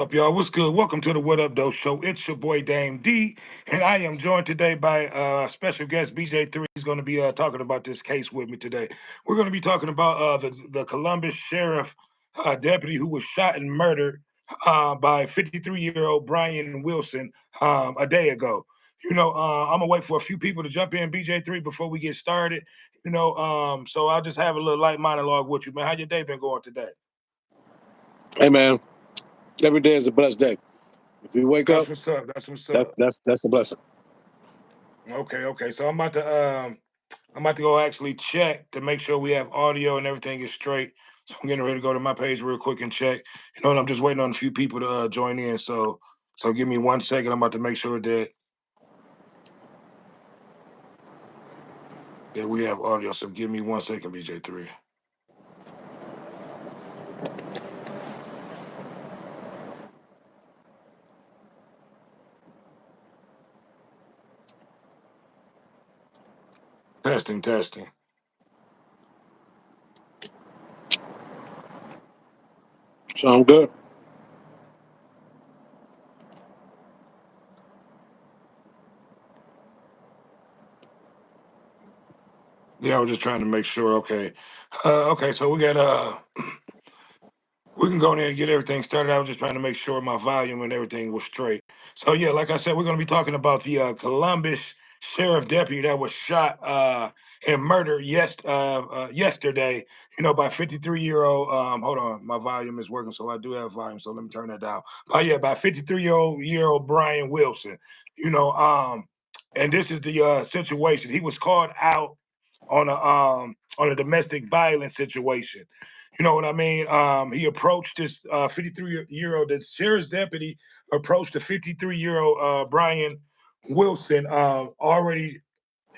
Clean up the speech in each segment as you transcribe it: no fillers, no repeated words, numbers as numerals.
Up, y'all? What's good? Welcome to the What Up Though Show. It's your boy Dame D, and I am joined today by special guest BJ3. He's going to be talking about this case with me today. We're going to be talking about the Columbus sheriff deputy who was shot and murdered by 53-year-old Brian Wilson a day ago. I'm gonna wait for a few people to jump in, BJ3, before we get started. So I'll just have a little light monologue with you, man. How your day been going today? Hey man, every day is a blessed day. If you wake That's up, what's up. That's what's that up. that's a blessing. Okay. So I'm about to go actually check to make sure we have audio and everything is straight. So I'm getting ready to go to my page real quick and check. And I'm just waiting on a few people to join in. So give me 1 second. I'm about to make sure that we have audio. So give me 1 second, BJ3. Testing. Sound good? Yeah, I was just trying to make sure. Okay. Okay, so we got we can go in there and get everything started. I was just trying to make sure my volume and everything was straight. So yeah, like I said, we're going to be talking about the Columbus sheriff deputy that was shot and murdered yesterday. By 53-year-old. Hold on, my volume is working, so I do have volume. So let me turn that down. But yeah, by 53-year-old Brian Wilson. You know, um, and this is the situation. He was called out on a domestic violence situation. You know what I mean? He approached this 53-year-old, the sheriff's deputy approached the 53-year-old Brian Wilson already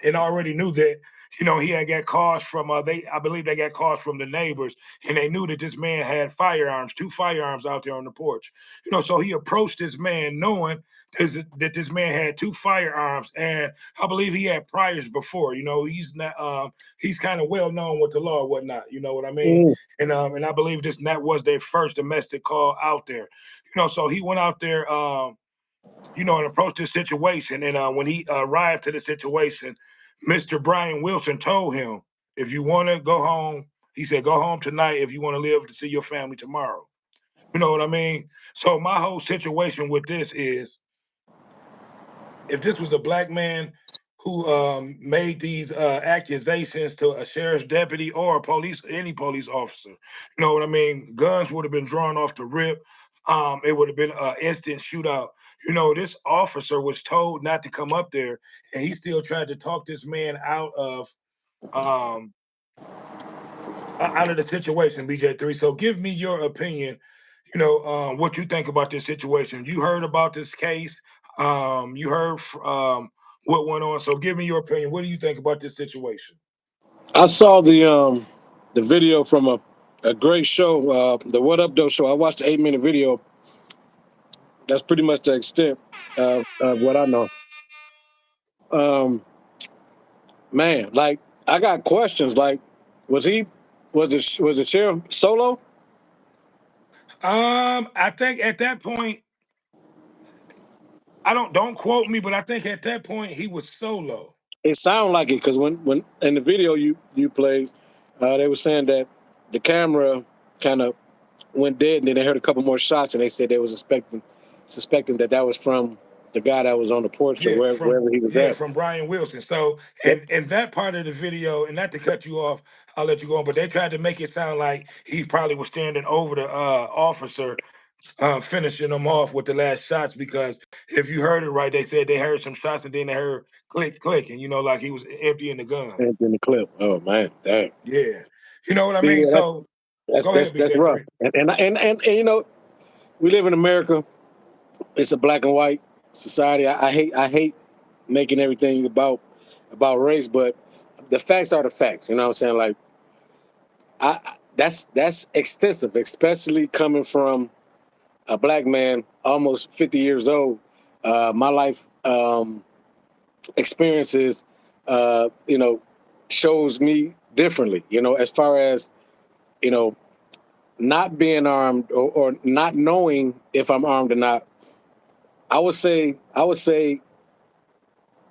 knew that he had got calls from I believe they got calls from the neighbors, and they knew that this man had firearms, two firearms out there on the porch. So he approached this man knowing that this man had two firearms, and I believe he had priors before. He's not he's kind of well known with the law and whatnot. You know what I mean? Mm. And I believe that was their first domestic call out there. So he went out there and approached the situation. And when he arrived to the situation, Mr. Brian Wilson told him, if you want to go home, he said, go home tonight if you want to live to see your family tomorrow. You know what I mean? So my whole situation with this is, if this was a black man who made these accusations to a sheriff's deputy or any police officer, you know what I mean? Guns would have been drawn off the rip. It would have been an instant shootout. This officer was told not to come up there, and he still tried to talk this man um, out of the situation, BJ3. So give me your opinion, what you think about this situation. You heard about this case. You heard what went on. So give me your opinion. What do you think about this situation? I saw the video from a great show, the What Up Though show. I watched the 8 minute video. That's pretty much the extent of what I know. Um, Man, like I got questions. Like, was he was the sheriff solo? I think at that point, don't quote me, but I think at that point he was solo. It sounded like it because when in the video you played, they were saying that the camera kind of went dead, and then they heard a couple more shots, and they said they was suspecting that was from the guy that was on the porch or Yeah, wherever he was at. from Brian Wilson. So, Yep. and that part of the video, and not to cut you off, I'll let you go on, but they tried to make it sound like he probably was standing over the officer, finishing them off with the last shots. Because if you heard it right, they said they heard some shots and then they heard click, click, and like he was emptying the gun. And in the clip. Oh man, dang. Yeah, you know what I See, mean. yeah, So go that's ahead, that's BJ rough. three. And we live in America. It's a black and white society. I hate making everything about race, but the facts are the facts. You know what I'm saying? Like that's extensive, especially coming from a black man, almost 50 years old. My life experiences, shows me differently. As far as you know, not being armed or not knowing if I'm armed or not, I would say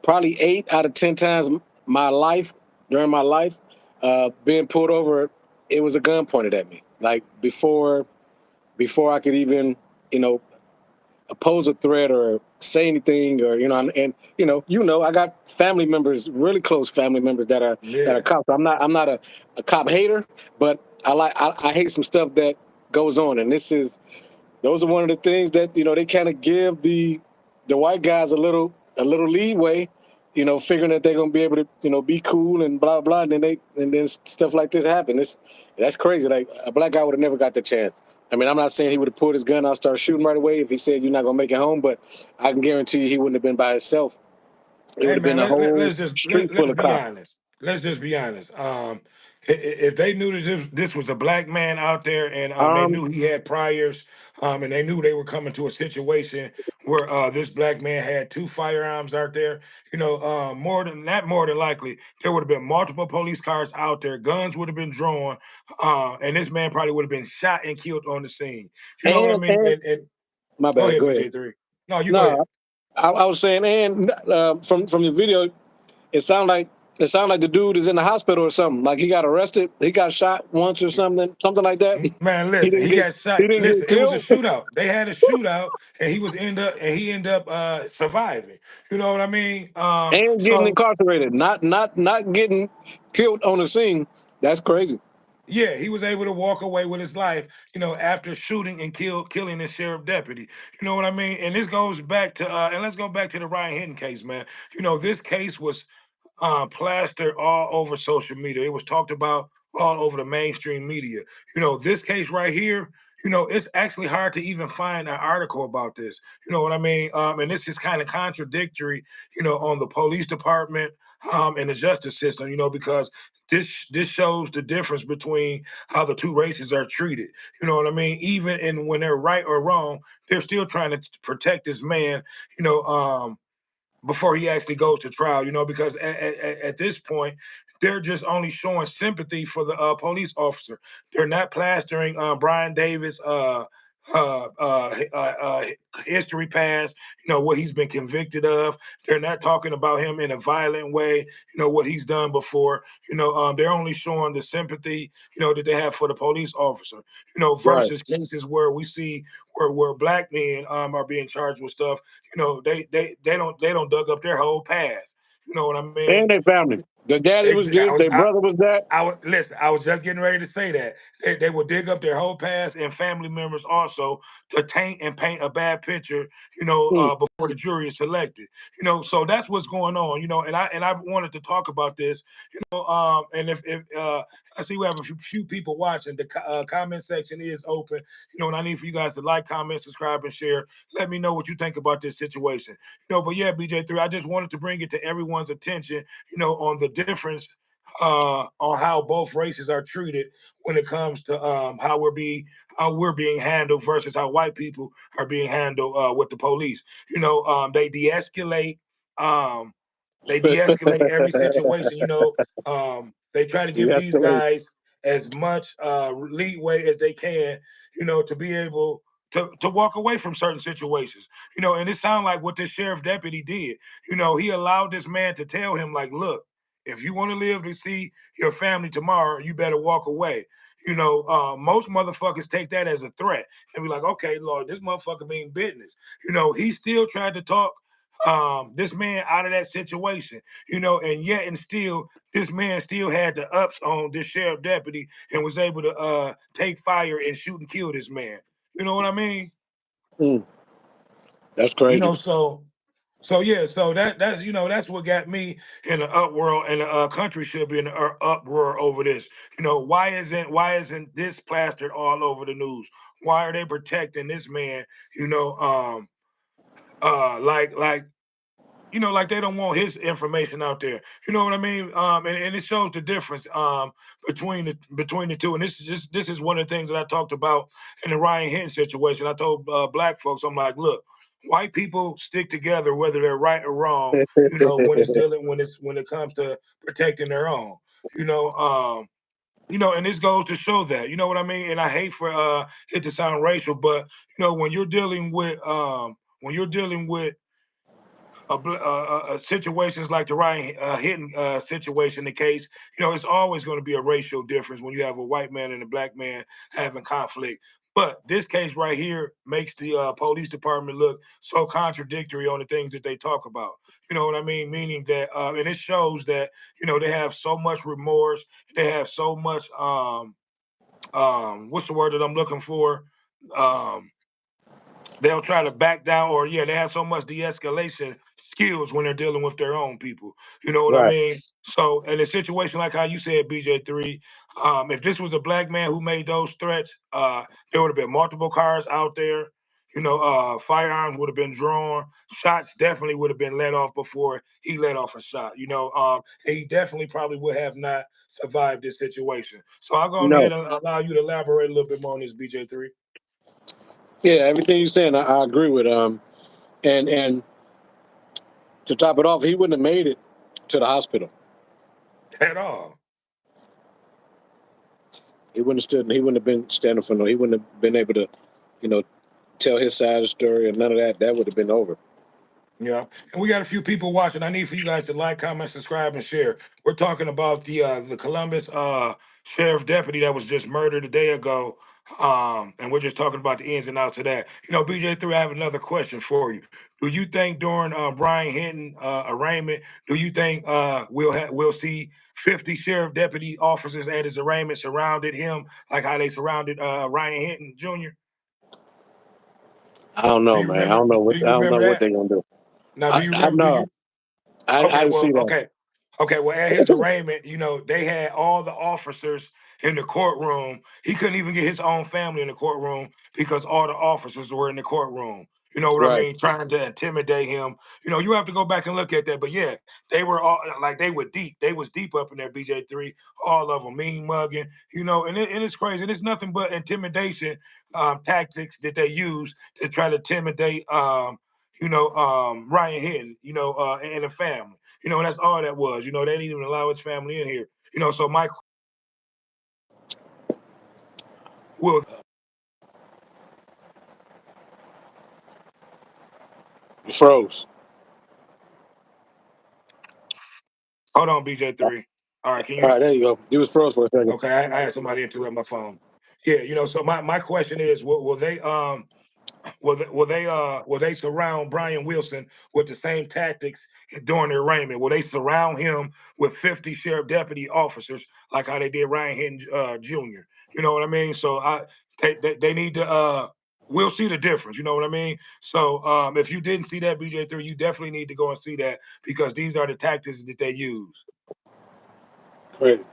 probably 8 out of 10 times my life during my life, being pulled over, it was a gun pointed at me. Like before I could even, you know, oppose a threat or say anything, or and I got family members, really close family members that are Yeah. cops. I'm not a cop hater, but I hate some stuff that goes on, and those are one of the things that they kind of give the white guys a little leeway, figuring that they're gonna be able to be cool and blah blah, and then stuff like this happen. That's crazy. Like a black guy would have never got the chance. I mean, I'm not saying he would have pulled his gun out, start shooting right away if he said you're not gonna make it home, but I can guarantee you he wouldn't have been by himself. It would Hey have been man, a whole let's just street full let's of be cops. honest. Let's just be honest. If they knew that this was a black man out there, and they Um, knew he had priors, and they knew they were coming to a situation where this black man had two firearms out there, more than likely there would have been multiple police cars out there, guns would have been drawn, and this man probably would have been shot and killed on the scene. You know what I mean? and And my go bad. ahead, Go ahead. BJ3. No, you go ahead. No, I was saying, and from the video, it sounded like the dude is in the hospital or something. Like he got arrested, he got shot once or something like that. Man, He listen, didn't he get got shot. he didn't get Listen, it was a killed, shootout. They had a shootout, and he ended up surviving. You know what I mean? and getting So incarcerated, not getting killed on the scene. That's crazy. yeah, he was able to walk away with his life, after shooting and killing the sheriff deputy. You know what I mean? And this goes back to and let's go back to the Ryan Hinton case, man. This case was plastered all over social media. It was talked about all over the mainstream media. This case right here, it's actually hard to even find an article about this. You know what I mean? And this is kind of contradictory, on the police department and the justice system, because this shows the difference between how the two races are treated. You know what I mean? Even in when they're right or wrong, they're still trying to protect this man, you know, um, before he actually goes to trial, because at this point, they're just only showing sympathy for the police officer. They're not plastering Brian Davis' history past, what he's been convicted of. They're not talking about him in a violent way, what he's done before. They're only showing the sympathy, that they have for the police officer, Right. versus cases where we see where black men are being charged with stuff. They don't dug up their whole past. You know what I mean? And they found him. The daddy was I this. was Their brother was that. I was listen. I was just getting ready to say that they will dig up their whole past and family members also to taint and paint a bad picture. Mm. Before the jury is selected. So that's what's going on. And I wanted to talk about this. And if I see we have a few people watching, the comment section is open. And I need for you guys to like, comment, subscribe, and share. Let me know what you think about this situation. But yeah, BJ3, I just wanted to bring it to everyone's attention. On the difference on how both races are treated when it comes to how we're being handled versus how white people are being handled with the police. They de-escalate. Um, they de-escalate every situation. They try to give Yes, these guys as much leeway as they can. To be able to walk away from certain situations. And it sounds like what this sheriff deputy did. He allowed this man to tell him, like, look, if you want to live to see your family tomorrow, you better walk away. Most motherfuckers take that as a threat and be like, okay, Lord, this motherfucker mean business. He still tried to talk this man out of that situation, and yet and still this man still had the ups on this sheriff deputy and was able to take fire and shoot and kill this man. You know what I mean? mm, that's You crazy. know, so yeah, so that's what got me in the uproar, and the country should be in the uproar over this. Why isn't this plastered all over the news? Why are they protecting this man? You know, like like they don't want his information out there. You know what I mean? And it shows the difference between the two. And this is one of the things that I talked about in the Ryan Hinton situation. I told black folks, I'm like, look, white people stick together whether they're right or wrong. When it comes to protecting their own. You know, um, And this goes to show that, you know what I mean? And I hate for it to sound racial, but when you're dealing with situations like the Ryan Hinton situation, the case, it's always going to be a racial difference when you have a white man and a black man having conflict. But this case right here makes the police department look so contradictory on the things that they talk about. You know what I mean? Meaning that, and it shows that they have so much remorse, they have so much what's the word that I'm looking for? Um, they'll try to back down, or yeah, they have so much de-escalation skills when they're dealing with their own people. You know what I Right. mean? So in a situation like how you said, BJ3, if this was a black man who made those threats, there would have been multiple cars out there. Firearms would have been drawn. Shots definitely would have been let off before he let off a shot. He definitely probably would have not survived this situation. So I'll go No. ahead and allow you to elaborate a little bit more on this, BJ3. Yeah, everything you're saying, I agree with. And to top it off, he wouldn't have made it to the hospital. At all. He wouldn't have stood. He wouldn't have been standing for no. He wouldn't have been able to, you know, tell his side of the story and none of that. That would have been over. Yeah, and we got a few people watching. I need for you guys to like, comment, subscribe, and share. We're talking about the Columbus sheriff deputy that was just murdered a day ago, and we're just talking about the ins and outs of that. BJ3, I have another question for you. Do you think during Brian Hinton arraignment, do you think we'll see 50 sheriff deputy officers at his arraignment surrounded him like how they surrounded Ryan Hinton Jr.? I don't Do know, you man. remember? Do I you don't know remember what that? they're gonna do. Now, do I, you I remember? Do know. you? Okay, I didn't well, see that. okay. Okay, well, at his arraignment, they had all the officers in the courtroom. He couldn't even get his own family in the courtroom because all the officers were in the courtroom. You know what I Right. mean? Trying to intimidate him. You have to go back and look at that. But yeah, they were all like they were deep. They was deep up in there, BJ3. All of them mean mugging. And it's crazy. And it's nothing but intimidation tactics that they use to try to intimidate Ryan Hinton, and the family. And that's all that was. They didn't even allow his family in here. So Mike will You froze. hold on, BJ3. All right, can All you? right, there you go. You was froze for a second. Okay, I had somebody interrupt my phone. Yeah, so my question is, will they will they surround Brian Wilson with the same tactics during the arraignment? Will they surround him with 50 sheriff deputy officers like how they did Ryan Hinton Jr.? You know what I mean? So they need to we'll see the difference. You know what I mean? So if you didn't see that, BJ3, you definitely need to go and see that because these are the tactics that they use. Crazy.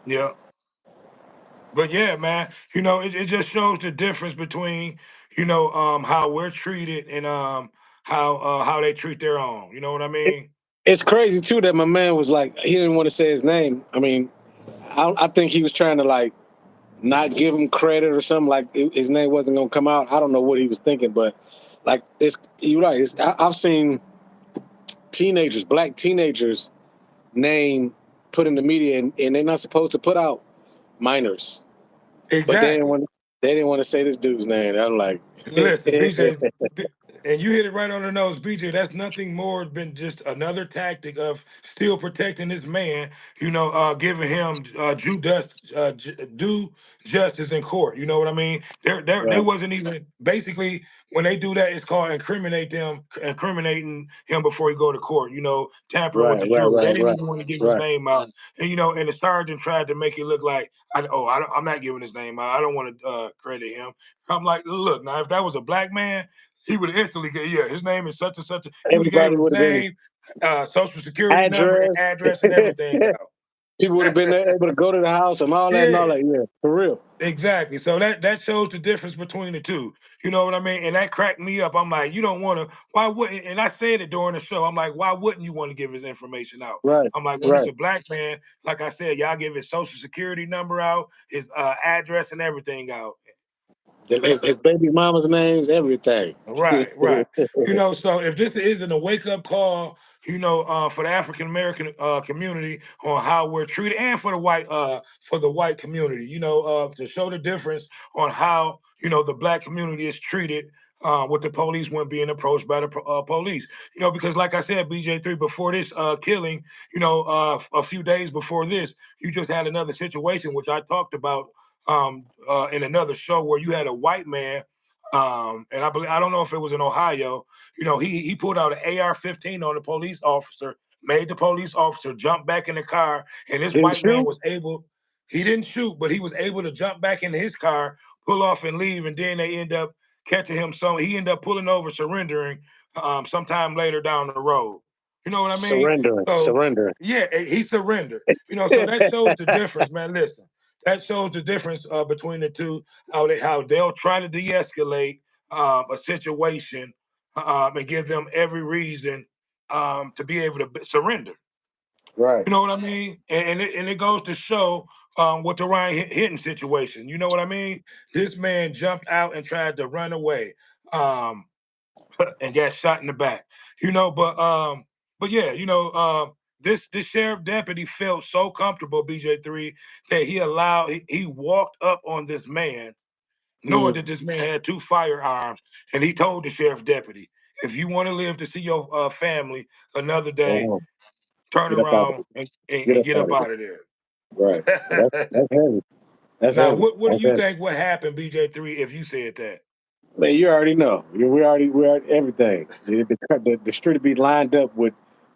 Yeah. But yeah, man, it just shows the difference between, how we're treated and how they treat their own. You know what I It, mean? it's crazy too that my man was like he didn't want to say his name. I mean, I think he was trying to like not give him credit or something. Like his name wasn't gonna come out. I don't know what he was thinking, but like it's you're right. I've seen teenagers, black teenagers, name put in the media, and they're not supposed to put out minors, but Exactly. they didn't want to say this dude's name. I'm like, Listen, BJ, and you hit it right on the nose, BJ. That's nothing more than just another tactic of still protecting this man. Giving him due justice in court. You know what I mean? There right, wasn't even basically when they do that, it's called incriminating him before he go to court. Tampering with right, the right, jury. They right, didn't right, even want to give his right. name out, and the sergeant tried to make it look like, I'm not giving his name out. I don't want to credit him. I'm like, look, now if that was a black man, he would have instantly get, yeah, his name is such and such. He would have gave Everybody his would have been name, social security number, and address. address, and everything People would have been out. there able to go to the house and all that and all Yeah, that. Yeah, for real. exactly. So that shows the difference between the two. You know what I mean? And that cracked me up. I'm like, you don't want to. Why wouldn't? And I said it during the show. I'm like, why wouldn't you want to give his information out? Right, I'm like, when it's right. a black man, like I said, y'all give his social security number out, his address, and everything out. His baby mama's names, everything. Right, right. So if this isn't a wake up call for the African American community on how we're treated, and for the white community, to show the difference on how the black community is treated with the police when being approached by the police. Because like I said, BJ3, before this killing, a few days before this, you just had another situation which I talked about in another show where you had a white man. And I don't know if it was in Ohio. He pulled out an AR-15 on the police officer, made the police officer jump back in the car, and this Didn't white man shoot? was able. He didn't shoot, but he was able to jump back into his car, pull off, and leave. And then they end up catching him. He ended up pulling over, surrendering sometime later down the road. You know what I mean? Surrendering. So Surrendering. yeah, he surrendered. So that shows the difference, man. Listen, that shows the difference between the two. How they'll try to de-escalate a situation and give them every reason to be able to surrender. Right. You know what I mean? And it goes to show with the Ryan Hinton situation. You know what I mean? This man jumped out and tried to run away. Um, and got shot in the back. But yeah, this sheriff deputy felt so comfortable, BJ3, that he walked up on this man, knowing Mm. that this man had two firearms, and he told the sheriff deputy, if you want to live to see your family another Go day, home. turn Get up out of around it. and, Get and up get out up of it. out of Right. Well, there. that's heavy. That's Now, heavy. what do That's you heavy. think would happen, BJ3, if you said that? Man, you already know. We already everything. The street would be lined up with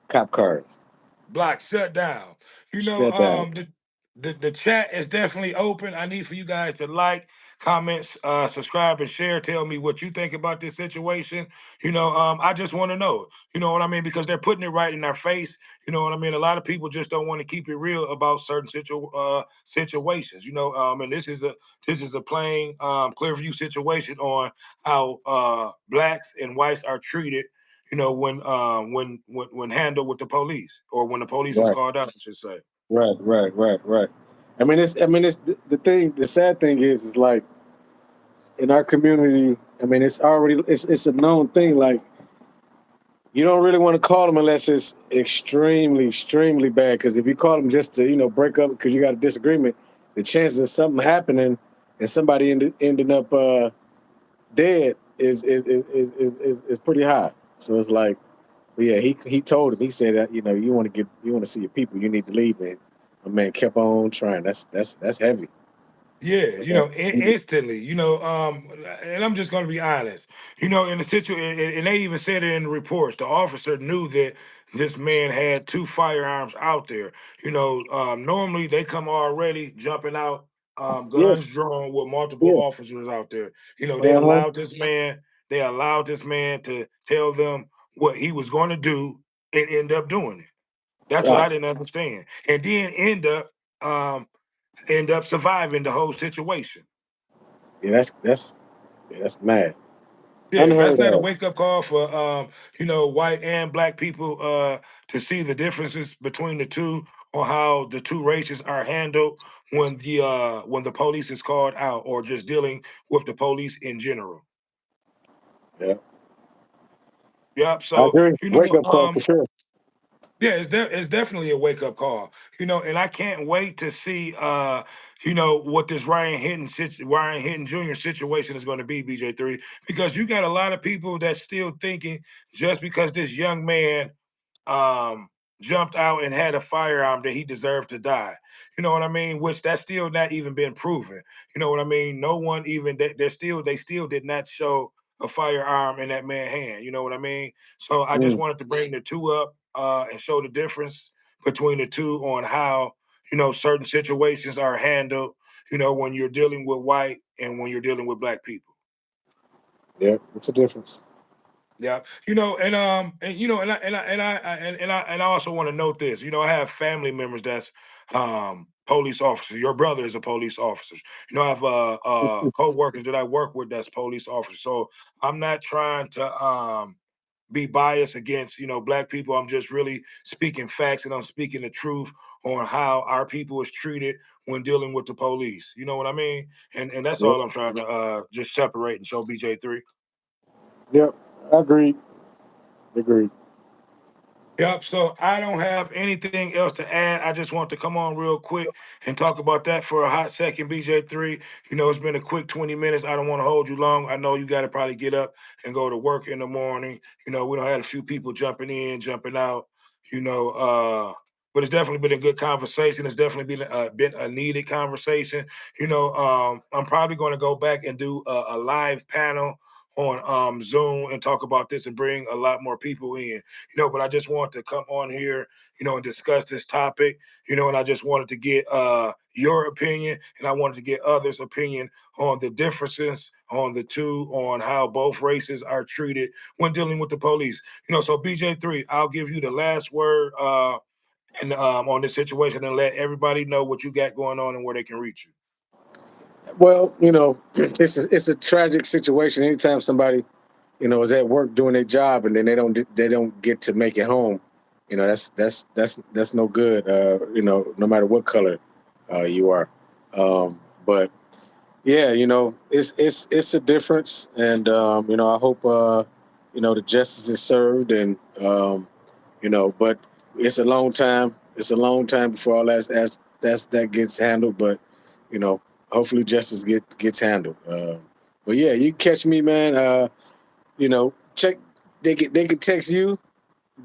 cop cars. Block shut down. Shut down. The chat is definitely open. I need for you guys to like, comment, subscribe, and share. Tell me what you think about this situation. I just want to know. You know what I mean? Because they're putting it right in our face. You know what I mean? A lot of people just don't want to keep it real about certain situations. And this is a plain, clear view situation on how blacks and whites are treated, when handled with the police, or when the police is Right. called out, I should say. Right. Right. Right. Right. I mean, it's the thing. The sad thing is like in our community. I mean, it's a known thing. Like you don't really want to call them unless it's extremely, extremely bad. Because if you call them just to break up because you got a disagreement, the chances of something happening and somebody ending up dead is pretty high. So it's like, but yeah, he told him. He said that you want to see your people, you need to leave. And my man kept on trying. That's heavy. Yeah, That's heavy. instantly, and I'm just going to be honest, in the situation, and they even said it in the reports, the officer knew that this man had two firearms out there. Normally they come already jumping out, Yeah, guns drawn with multiple yeah. officers out there. They Uh huh. allowed this man to tell them what he was going to do and end up doing it. That's what Yeah, I didn't understand. And then um, end up surviving the whole situation. yeah. That's mad. Yeah, if that's Unheard not a of. wake up call for white and black people to see the differences between the two, or how the two races are handled when the police is called out, or just dealing with the police in general. Yeah, Yep. I So agree. Wake up call for sure. yeah, it's definitely a wake up call. And I can't wait to see what this Ryan Hinton Jr. situation is going to be, BJ3, because you got a lot of people that's still thinking just because this young man um jumped out and had a firearm that he deserved to die. You know what I mean? Which that's still not even been proven. You know what I mean? No one even they still did not show a firearm in that man's hand. You know what I mean? So I just Mm, wanted to bring the two up and show the difference between the two on how certain situations are handled. When you're dealing with white and when you're dealing with black people. yeah, it's a difference. Yeah, and I also want to note this. I have family members that's police officers. Your brother is a police officer. I have co-workers that I work with that's police officers. So I'm not trying to be biased against black people. I'm just really speaking facts, and I'm speaking the truth on how our people is treated when dealing with the police. You know what I mean? And that's Yep, all I'm trying to just separate and show BJ3. yep. Agreed. Agreed. Yep. So I don't have anything else to add. I just want to come on real quick and talk about that for a hot second, BJ3. It's been a quick 20 minutes. I don't want to hold you long. I know you got to probably get up and go to work in the morning. We don't have a few people jumping in, jumping out, you know, uh, but it's definitely been a good conversation. It's definitely been a needed conversation. I'm probably going to go back and do a live panel on Zoom and talk about this and bring a lot more people in. But I just wanted to come on here, and discuss this topic, and I just wanted to get your opinion, and I wanted to get others' opinion on the differences on the two, on how both races are treated when dealing with the police. So BJ3, I'll give you the last word and on this situation and let everybody know what you got going on and where they can reach you. Well, it's a tragic situation. Anytime somebody is at work doing their job and then they don't get to make it home, that's no good. No matter what color you are. But yeah, it's a difference, and I hope the justice is served, and but it's a long time. It's a long time before all that gets handled, but you know, hopefully justice gets handled. But yeah, you catch me, man. Check. They can text you,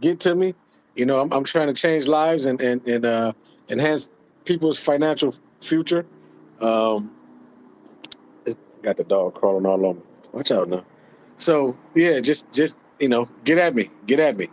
get to me. I'm trying to change lives and enhance people's financial future. Um, got the dog crawling all on me. Watch out now. So yeah, just get at me. Get at me.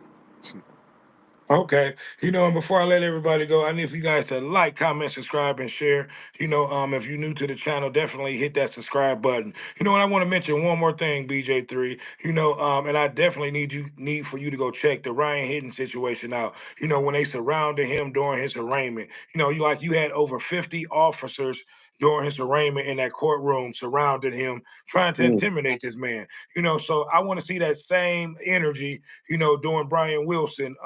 Okay. And before I let everybody go, I need for you guys to like, comment, subscribe, and share. If you're new to the channel, definitely hit that subscribe button. And I want to mention one more thing, BJ3. And I definitely need for you to go check the Ryan Hinton situation out. When they surrounded him during his arraignment. You had over 50 officers during his arraignment in that courtroom surrounding him, trying to Mm. intimidate this man. So I want to see that same energy during Brian Wilson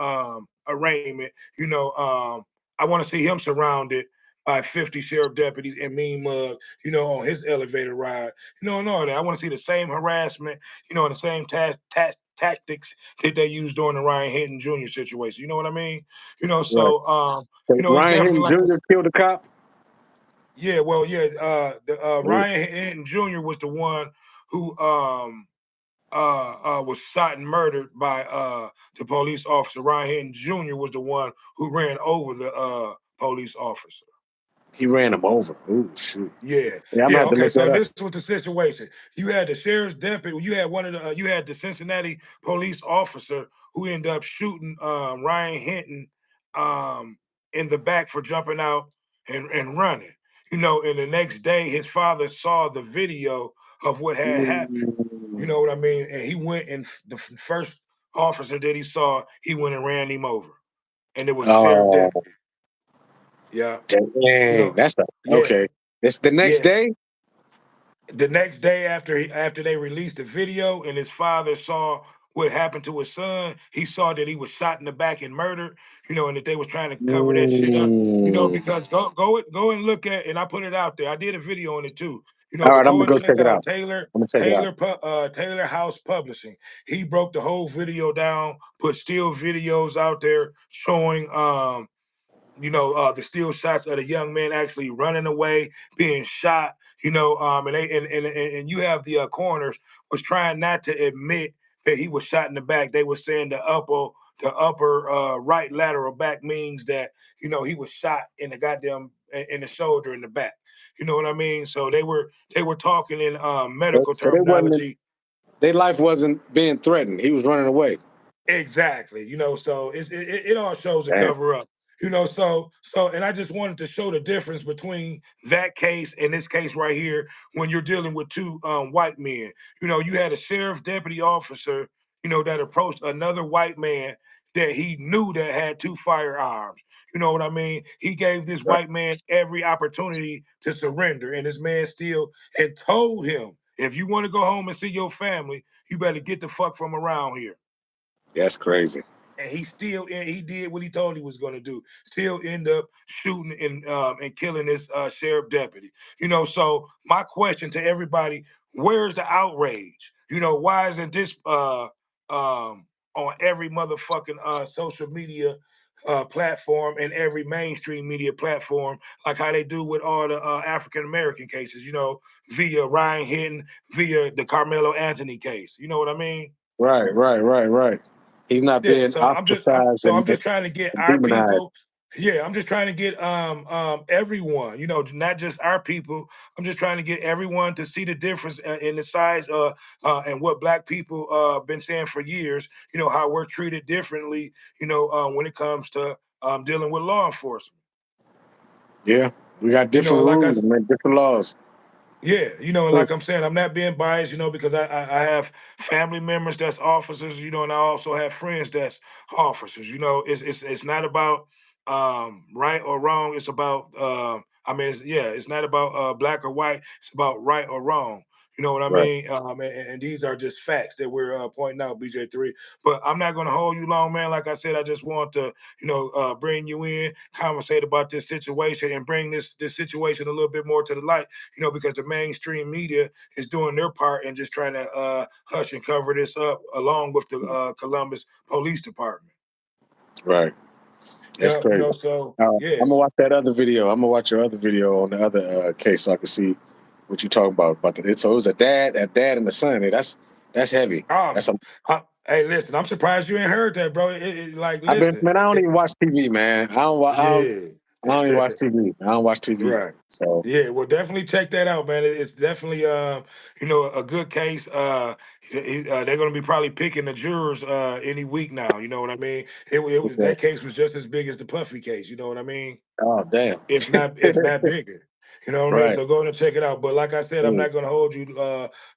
arraignment. I want to see him surrounded by 50 sheriff deputies and Mean Mug, on his elevator ride. And all that. I want to see the same harassment, and the same tactics that they used during the Ryan Hinton Jr. situation. You know what I mean? Right. So So it's Ryan definitely Hinton like Jr. killed a cop. yeah, well, yeah, Ooh. Ryan Hinton Jr. was the one who was shot and murdered by the police officer. Ryan Hinton Jr. was the one who ran over the police officer. He ran him over. Ooh, shoot. Yeah, Yeah, I'm gonna yeah. have to Okay, look so that up. this was the situation. You had the sheriff's deputy. You had you had the Cincinnati police officer who ended up shooting Ryan Hinton um, in the back for jumping out and running. And the next day, his father saw the video of what had happened. You Mm. know what I mean? And he went and the first officer that he saw, he went and ran him over, and it was a sheriff Oh, deputy. Yeah, you dang. know, yeah, Okay. It's the next yeah. day. The next day after they released the video and his father saw what happened to his son, he saw that he was shot in the back and murdered, and that they was trying to cover that shit up, Mm. because go and look at, and I put it out there. I did a video on it too, All but right, I'm go gonna and go check check it out out. I'm gonna check it out. Taylor House Publishing. He broke the whole video down, put still videos out there showing the still shots of the young man actually running away, being shot, and you have the coroners was trying not to admit that he was shot in the back. They were saying the upper right lateral back means that he was shot in the goddamn in the shoulder in the back. You know what I mean? So they were talking in medical So they wasn't. terminology. Their life wasn't being threatened. He was running away. Exactly. So it all shows a Damn. cover up. So and I just wanted to show the difference between that case and this case right here when you're dealing with two white men. You had a sheriff deputy officer, that approached another white man that he knew that had two firearms. You know what I mean? He gave this Right. white man every opportunity to surrender, and this man still and told him, if you want to go home and see your family, you better get the fuck from around here, That's crazy. and he did what he told he was going to do. Still end up shooting and killing this sheriff deputy. So my question to everybody: where's the outrage? Why isn't this on every motherfucking social media platform and every mainstream media platform, like how they do with all the African American cases, via Ryan Hinton, via the Carmelo Anthony case. You know what I mean? Right. He's not Yeah, being so ostracized I'm just trying to get and our demonized. people. Yeah, I'm just trying to get everyone, not just our people. I'm just trying to get everyone to see the difference in the size and what black people been saying for years, how we're treated differently, when it comes to dealing with law enforcement. Yeah, we got different Like I rules and different laws. Yeah, and So, like I'm saying, I'm not being biased, because I have family members that's officers, and I also have friends that's officers. It's not about right or wrong. It's about it's not about black or white. It's about right or wrong. You know what I right. mean? And these are just facts that we're pointing out, BJ3. But I'm not going to hold you long, man. Like I said, I just want to, bring you in, conversate about this situation, and bring this situation a little bit more to the light, because the mainstream media is doing their part and just trying to hush and cover this up along with the Columbus Police Department. Right. That's Yeah, crazy. so I'm yeah. gonna watch that other video. I'm gonna watch your other video on the other case so I can see what you're talking about. So it was a dad and the son. Hey, that's heavy. That's a. Hey, listen, I'm surprised you ain't heard that, bro. Like, I've been, listen, man. I don't even watch TV, man. yeah, I don't even watch TV. I don't watch TV. right. So Yeah, well, definitely check that out, man. It's definitely, a good case. They're going to be probably picking the jurors any week now. You know what I mean? okay. That case was just as big as the Puffy case. You know what I mean? Oh damn. If not bigger. You know what I mean? Right. So go and check it out. But like I said, I'm Mm, not going to hold you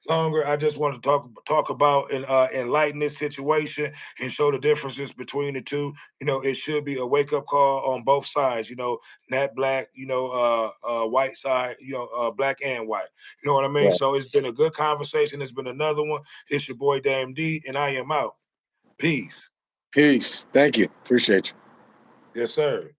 longer. I just want to talk about and enlighten this situation and show the differences between the two. It should be a wake up call on both sides. Not black. White side. Black and white. You know what I mean? right. So it's been a good conversation. It's been another one. It's your boy Dame D, and I am out. Peace. Peace. Thank you. Appreciate you. Yes, sir.